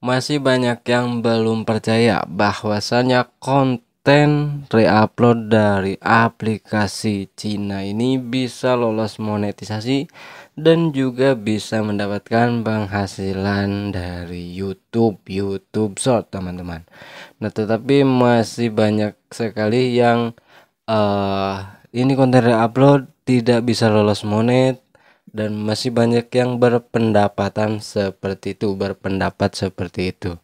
Masih banyak yang belum percaya bahwasannya konten reupload dari aplikasi Cina ini bisa lolos monetisasi dan juga bisa mendapatkan penghasilan dari YouTube Short, teman-teman. Nah, tetapi masih banyak sekali yang eh ini konten reupload tidak bisa lolos monet, dan masih banyak yang berpendapat seperti itu.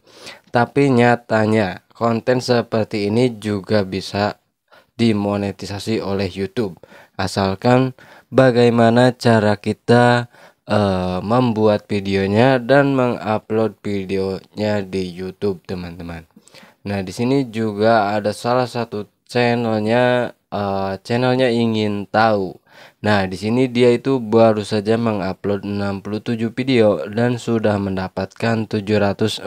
Tapi nyatanya konten seperti ini juga bisa dimonetisasi oleh YouTube, asalkan bagaimana cara kita membuat videonya dan mengupload videonya di YouTube, teman-teman. Nah, di sini juga ada salah satu channelnya ingin tahu. Nah, di sini dia itu baru saja mengupload 67 video dan sudah mendapatkan 741.000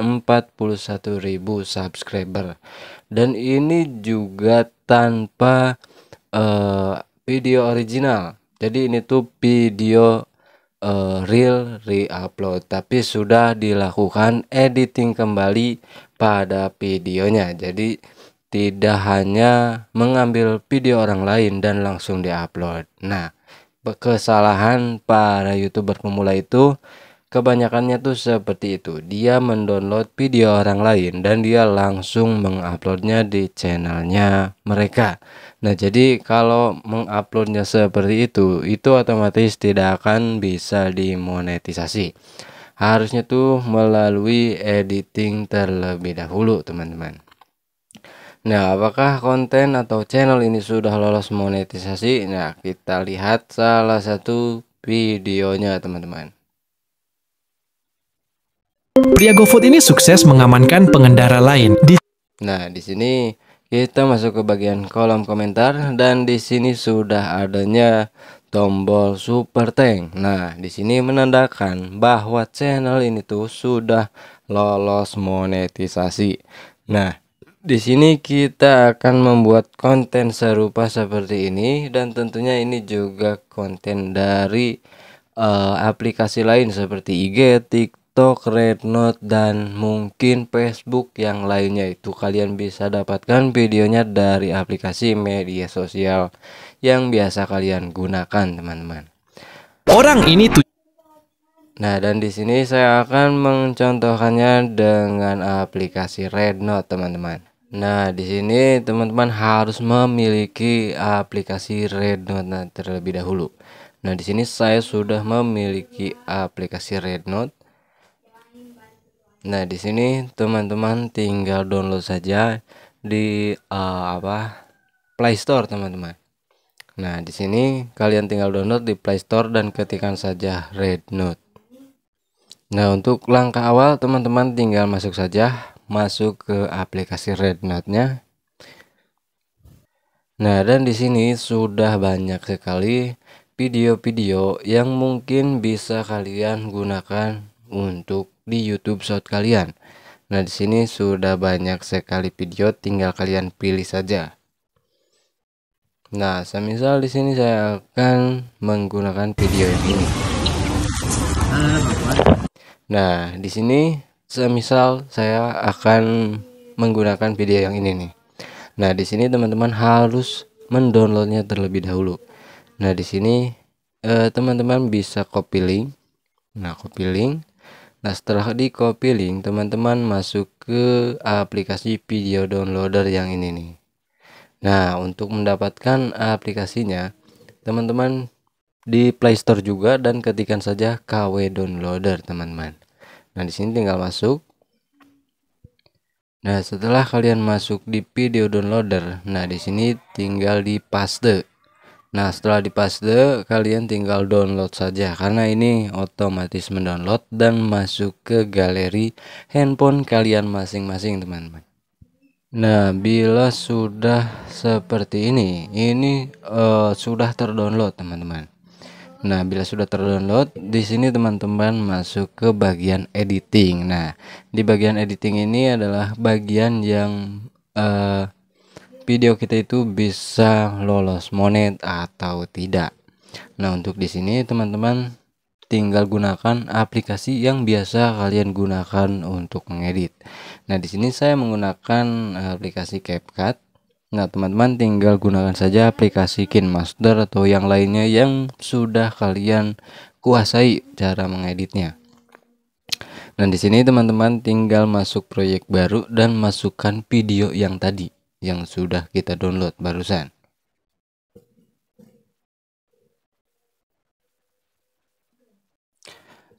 subscriber. Dan ini juga tanpa eh, video original. Jadi ini tuh video real re-upload, tapi sudah dilakukan editing kembali pada videonya. Jadi tidak hanya mengambil video orang lain dan langsung diupload. Nah, kesalahan para YouTuber pemula itu kebanyakannya tuh seperti itu. Dia mendownload video orang lain dan dia langsung menguploadnya di channelnya mereka. Nah, jadi kalau menguploadnya seperti itu otomatis tidak akan bisa dimonetisasi. Harusnya tuh melalui editing terlebih dahulu, teman-teman. Nah, apakah konten atau channel ini sudah lolos monetisasi? Nah, kita lihat salah satu videonya, teman-teman. Pria GoFood ini sukses mengamankan pengendara lain. Nah, di sini kita masuk ke bagian kolom komentar dan di sini sudah adanya tombol super tank. Nah, di sini menandakan bahwa channel ini tuh sudah lolos monetisasi. Nah, di sini kita akan membuat konten serupa seperti ini, dan tentunya ini juga konten dari aplikasi lain seperti IG, TikTok, Rednote, dan mungkin Facebook yang lainnya. Itu kalian bisa dapatkan videonya dari aplikasi media sosial yang biasa kalian gunakan, teman-teman. Orang ini Nah, dan di sini saya akan mencontohkannya dengan aplikasi Rednote, teman-teman. Nah, di sini teman-teman harus memiliki aplikasi Rednote terlebih dahulu. Nah, di sini saya sudah memiliki aplikasi Rednote. Nah, di sini teman-teman tinggal download saja di Play Store, teman-teman. Nah, di sini kalian tinggal download di Play Store dan ketikkan saja Rednote. Nah, untuk langkah awal teman-teman tinggal masuk ke aplikasi Rednote-nya. Nah, dan di sini sudah banyak sekali video-video yang mungkin bisa kalian gunakan untuk di YouTube Short kalian. Nah, di sini sudah banyak sekali video, tinggal kalian pilih saja. Nah, semisal di sini saya akan menggunakan video yang ini. Nah, di sini semisal saya akan menggunakan video yang ini nih. Nah, di sini teman-teman harus mendownloadnya terlebih dahulu. Nah, di sini teman-teman bisa copy link. Nah, copy link. Nah, setelah di copy link, teman-teman masuk ke aplikasi video downloader yang ini nih. Nah, untuk mendapatkan aplikasinya, teman-teman di Play Store juga dan ketikkan saja KW Downloader, teman-teman. Nah, di sini tinggal masuk. Nah, setelah kalian masuk di video downloader, nah di sini tinggal di paste. Nah, setelah di paste, kalian tinggal download saja karena ini otomatis mendownload dan masuk ke galeri handphone kalian masing-masing, teman-teman. Nah, bila sudah seperti ini sudah terdownload, teman-teman. Nah, bila sudah terdownload, di sini teman-teman masuk ke bagian editing. Nah, di bagian editing ini adalah bagian yang video kita itu bisa lolos monet atau tidak. Nah, untuk di sini teman-teman tinggal gunakan aplikasi yang biasa kalian gunakan untuk mengedit. Nah, di sini saya menggunakan aplikasi CapCut. Nah, teman-teman tinggal gunakan saja aplikasi KineMaster atau yang lainnya yang sudah kalian kuasai cara mengeditnya. Nah, di sini teman-teman tinggal masuk proyek baru dan masukkan video yang tadi yang sudah kita download barusan.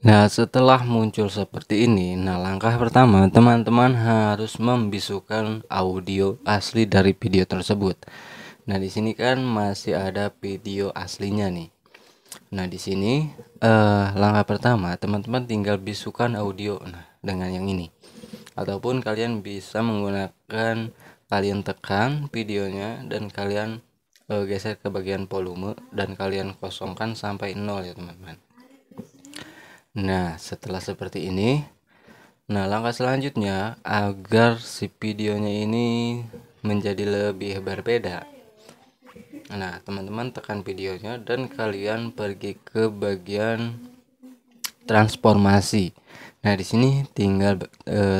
Nah, setelah muncul seperti ini, langkah pertama teman-teman harus membisukan audio asli dari video tersebut. Nah, di sini kan masih ada video aslinya nih. Nah, di sini langkah pertama teman-teman tinggal bisukan audio dengan yang ini. Ataupun kalian bisa menggunakan, kalian tekan videonya dan kalian geser ke bagian volume dan kalian kosongkan sampai 0 ya teman-teman. Nah, setelah seperti ini, langkah selanjutnya agar si videonya ini menjadi lebih berbeda. Nah, teman-teman tekan videonya dan kalian pergi ke bagian transformasi. Nah, di sini tinggal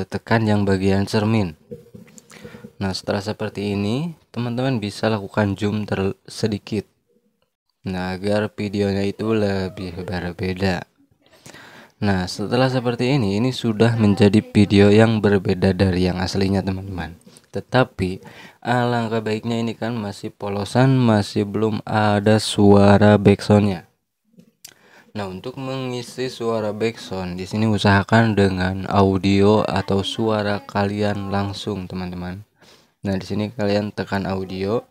tekan yang bagian cermin. Nah, setelah seperti ini, teman-teman bisa lakukan zoom sedikit. Nah, agar videonya itu lebih berbeda. Nah, setelah seperti ini sudah menjadi video yang berbeda dari yang aslinya teman-teman. Tetapi alangkah baiknya ini kan masih polosan, masih belum ada suara backsoundnya. Nah, untuk mengisi suara backsound di sini usahakan dengan audio atau suara kalian langsung teman-teman. Nah, di sini kalian tekan audio.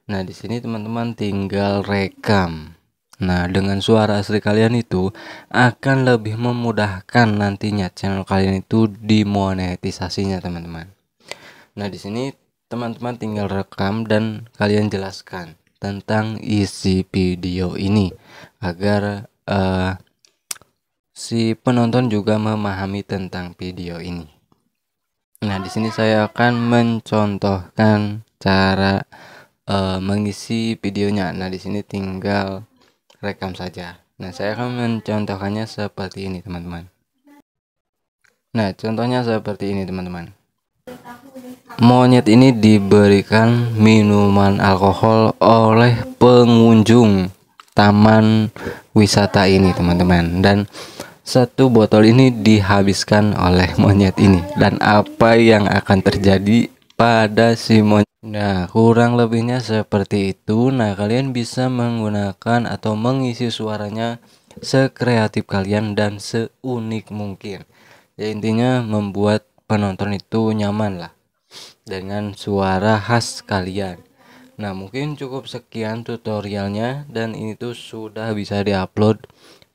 Nah, di sini teman-teman tinggal rekam. Nah, dengan suara asli kalian itu akan lebih memudahkan nantinya channel kalian itu dimonetisasinya, teman-teman. Nah, di sini teman-teman tinggal rekam dan kalian jelaskan tentang isi video ini agar si penonton juga memahami tentang video ini. Nah, di sini saya akan mencontohkan cara mengisi videonya. Nah, di sini tinggal rekam saja. Nah, saya akan mencontohkannya seperti ini teman-teman. Nah, contohnya seperti ini teman-teman. Monyet ini diberikan minuman alkohol oleh pengunjung taman wisata ini teman-teman, dan satu botol ini dihabiskan oleh monyet ini. Dan apa yang akan terjadi pada si monyet? Nah, kurang lebihnya seperti itu. Nah, kalian bisa menggunakan atau mengisi suaranya sekreatif kalian dan seunik mungkin. Ya, intinya membuat penonton itu nyaman lah dengan suara khas kalian. Nah, mungkin cukup sekian tutorialnya dan ini tuh sudah bisa diupload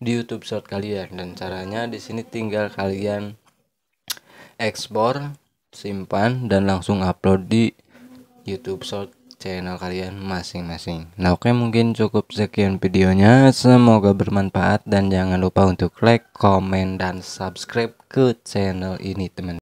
di YouTube Short kalian. Dan caranya di sini tinggal kalian ekspor, simpan dan langsung upload di YouTube Short channel kalian masing-masing. Nah, oke, mungkin cukup sekian videonya. Semoga bermanfaat dan jangan lupa untuk like, komen dan subscribe ke channel ini teman.